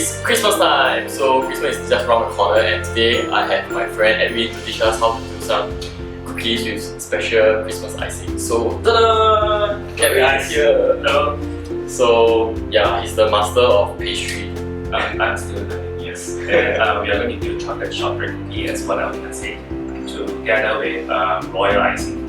It's Christmas time, so Christmas is just around the corner, and today I have my friend Edwin to teach us how to do some cookies with special Christmas icing. So, ta-da! Edwin is here. Hello. So, yeah, he's the master of pastry. I'm still learning, yes. And we are going to do chocolate shortbread cookie as what I was going to say, together with royal icing.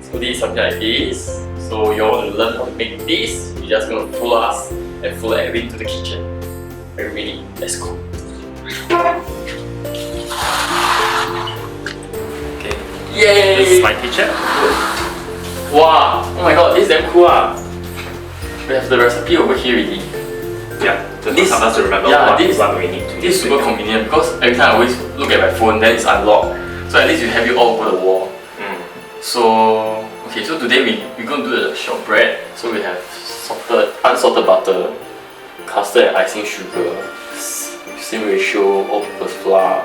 So this is something like this. So you want to learn how to make this, you're just going to follow us and follow Edwin to the kitchen. Are you ready? Let's go. Okay. Yay! This is my kitchen. Wow! Oh my god, this is damn cool. We have the recipe over here already. Yeah, this helps us to remember what we need to do. This is super convenient because every time I always look at my phone, then it's unlocked. So at least you have it all over the wall. So, okay, so today we're going to do the shortbread. So we have unsalted butter, custard and icing sugar, same ratio, all-purpose flour,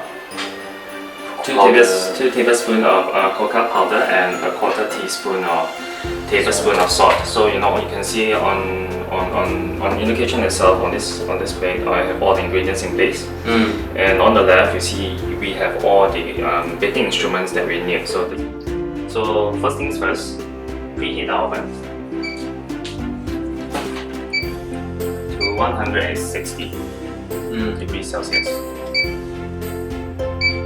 2 tablespoons of cocoa powder and a quarter tablespoon of salt. So you can see on indication itself on this plate, I have all the ingredients in place. And on the left, you see we have all the baking instruments that we need. So first things first, preheat our oven to 160 degrees Celsius.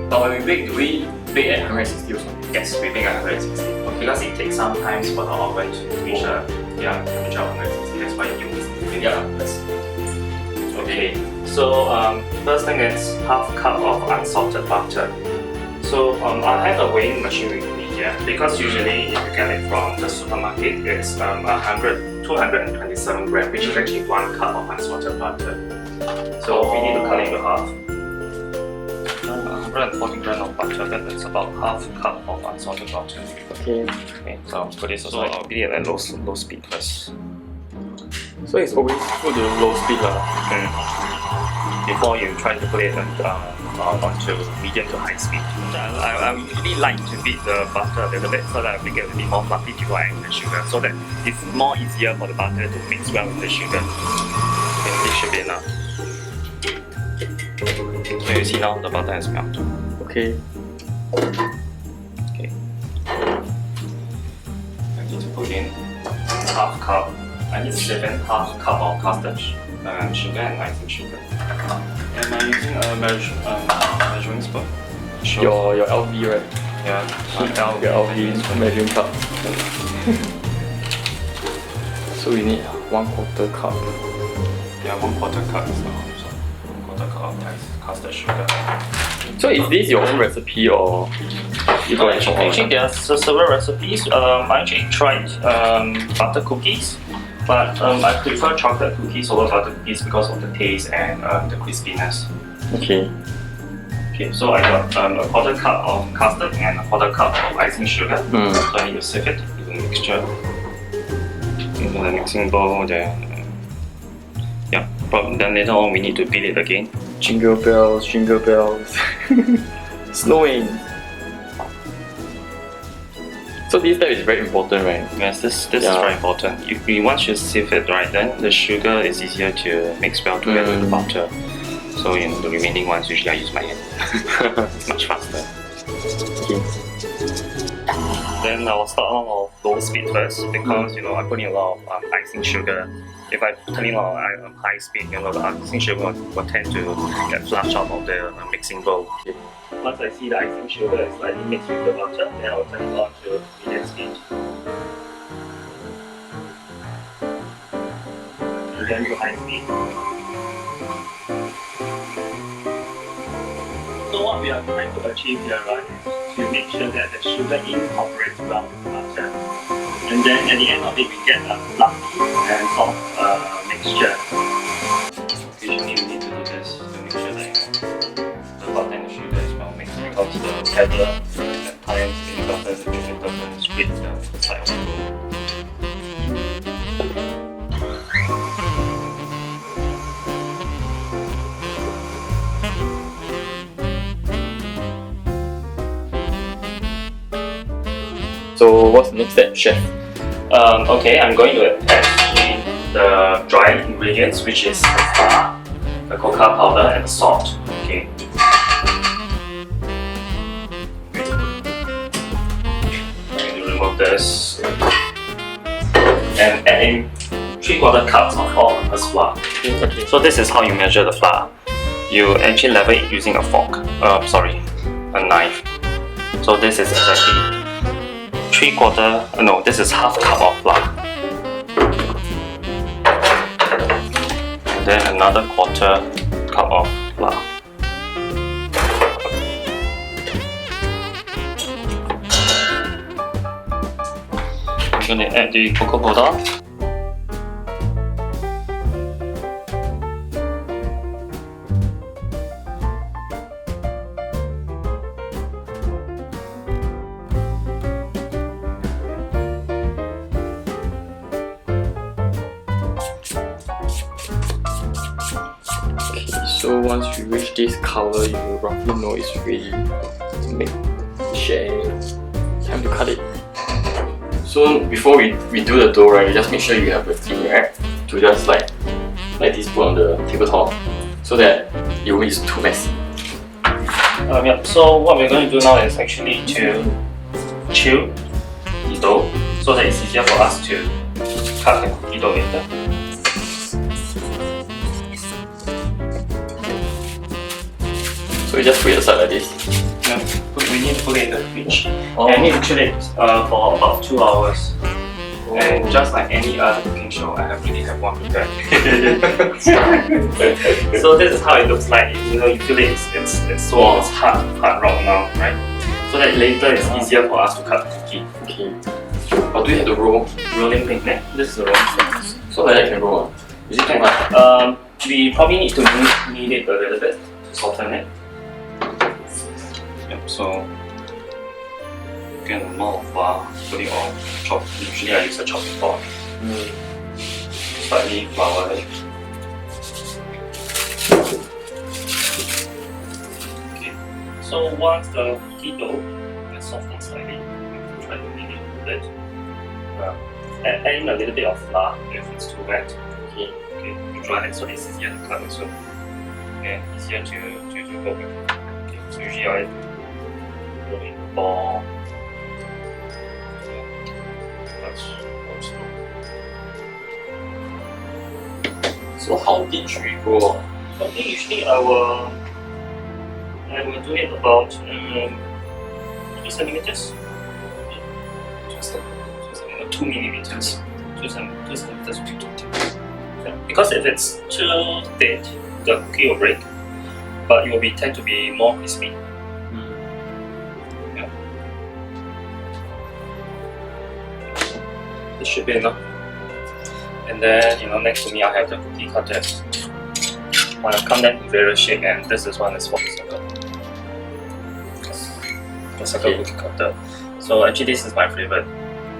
But when we bake, do we bake at 160 also? Yes, we bake at 160. Okay. Because it takes some time for the oven to reach a temperature of 160. That's why you use it. Okay. So first thing is half cup of unsalted butter. So I have a weighing machine with me here because usually if you get it from the supermarket, it's 227 grams, which is actually 1 cup of unsalted butter. So we need to cut it into half. 140 grams of butter, that's about half cup of unsalted butter. Okay, so put this aside. I'll put it at low speed first. So it's always put to low speed before you try to put it onto medium to high speed. I really like to beat the butter a little bit so that we get a bit more fluffy before I add the sugar, so that it's more easier for the butter to mix well with the sugar. Okay, this should be enough. So you see now the butter has melted. Okay. Okay. I need to put in half cup. I need to sieve in half cup of custard sugar and icing sugar. Am I using a measuring spoon? Sure. Your LV, right? Yeah. Your LV measuring cup. So we need 1/4 cup. Yeah, 1/4 cup. So 1/4 cup of custard sugar. So is this your own recipe or you got it from online? Actually, there are several recipes. I actually tried butter cookies, but I prefer chocolate cookies over butter cookies because of the taste and the crispiness. Okay. Okay, so I got a 1/4 cup of custard and a 1/4 cup of icing sugar. So I need to sieve it into the mixture, into the mixing bowl. Then later on we need to beat it again. Jingle bells, jingle bells. Snowing. So this step is very important, right? Yes, this is very important. Once you sieve it, right, then the sugar is easier to mix well together with the butter. So the remaining ones usually I use my hand. It's much faster. Okay. Then I'll start on low speed first because I put in a lot of icing sugar. If I turn it on high speed, the icing sugar will tend to get flushed out of the mixing bowl. Okay. Once I see the icing sugar is slightly mixed with the butter, then I'll turn it on to medium speed. And then to high speed. So what we are trying to achieve here, right, is to make sure that the sugar incorporates well with the butter. And then at the end of it, we get a fluffy and soft mixture. Usually we need to do this to make sure that the butter and the sugar is well mixed because the pepper and thyme in butter and sugar doesn't split the side of the bowl. So what's the next step, chef? Okay, I'm going to add in the dry ingredients, which is flour, the cocoa powder and the salt. Okay. And you remove this and add in 3/4 cups of all-purpose flour. Okay. So this is how you measure the flour. You actually level it using a fork. A knife. So this is exactly 3/4. No, this is half cup of flour. And then another 1/4 cup of flour. I'm gonna add the cocoa powder. So once you reach this color, you will roughly know it's ready to make share. Time to cut it. So before we do the dough, right, you just make sure you have a thin rack to just like this put on the tabletop so that it won't be too messy. Yeah, so what we're going to do now is actually to chill the dough so that it's easier for us to cut the cookie dough later. So you just put it aside like this. No, we need to put it in the fridge. Oh. And we need to chill it for about 2 hours. And just like any other cooking show, I already have one prepared. So this is how it looks like. You know, you feel it, it's so it's hard rock now, right? So that later it's easier for us to cut the cookie. Okay. But do you have to roll? Rolling pin there. This is the rolling pin. So like that can roll. Is it too hard? We probably need to knead it a little bit to soften it. Yep, so get a lot of flour, put it on chop. Usually I use a chopping board. Slightly flour it. Okay. So once the cookie dough is softened slightly, try to knead it a little bit. Add in a little bit of flour if it's too wet. Okay. You try it so it's easier to cut also. Okay, easier to go with. Okay. So usually I roll in the ball. That's also. So how deep should we go? I think usually I will do it about 2 centimeters. 2 millimeters. 2 centimeters will be too thick. Because if it's too thick, the cookie will break, but it will tend to be more crispy. Yeah. This should be enough. And then next to me I have the cookie cutter. I come in various shape, and this is one is for the circle. The circle cookie cutter. So actually this is my favorite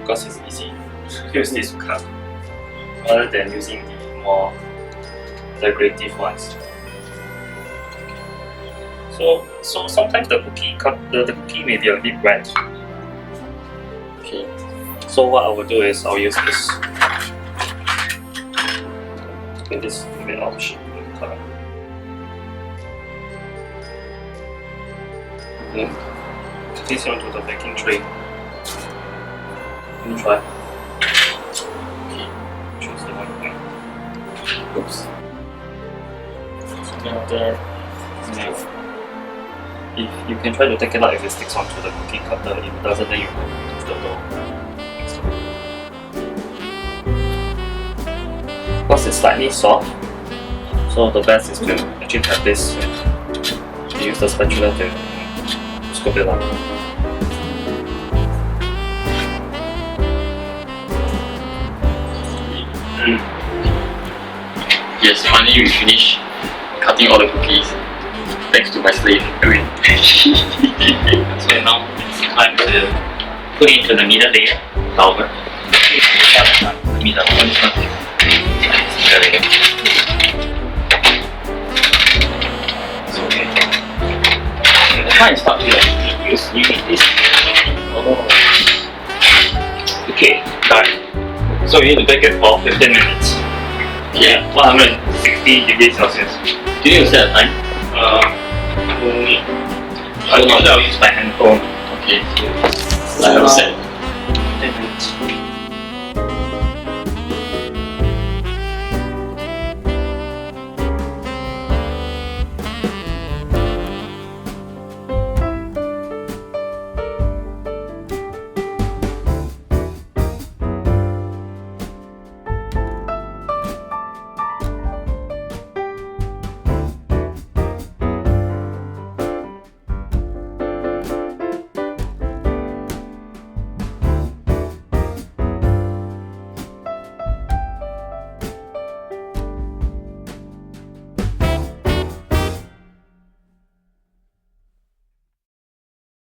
because it's easy to use this to cut, rather than using the more decorative ones. So sometimes the cookie may be a bit wet. Okay. So what I will do is I'll use this. Get this a bit of shape color. Okay. Place it onto the baking tray. Let me try. Okay. Choose the one here. Oops. If you can try to take it out if it sticks onto the cookie cutter. If it doesn't, then you move the dough. Because it's slightly soft, so the best is to actually have this. Use the spatula to scoop it up. Yes, finally we finished cutting all the cookies. Thanks to my slave, Edwin. So now it's time to put it into the middle layer, flour. The middle one is not middle layer. It's okay. The time is not here. You need this. Oh. Okay, done. So you need to bake it for 15 minutes. Yeah, 160 degrees Celsius. Do you need to set a time? No need. Usually I'll use my handphone. Okay. So I have set. 10 minutes.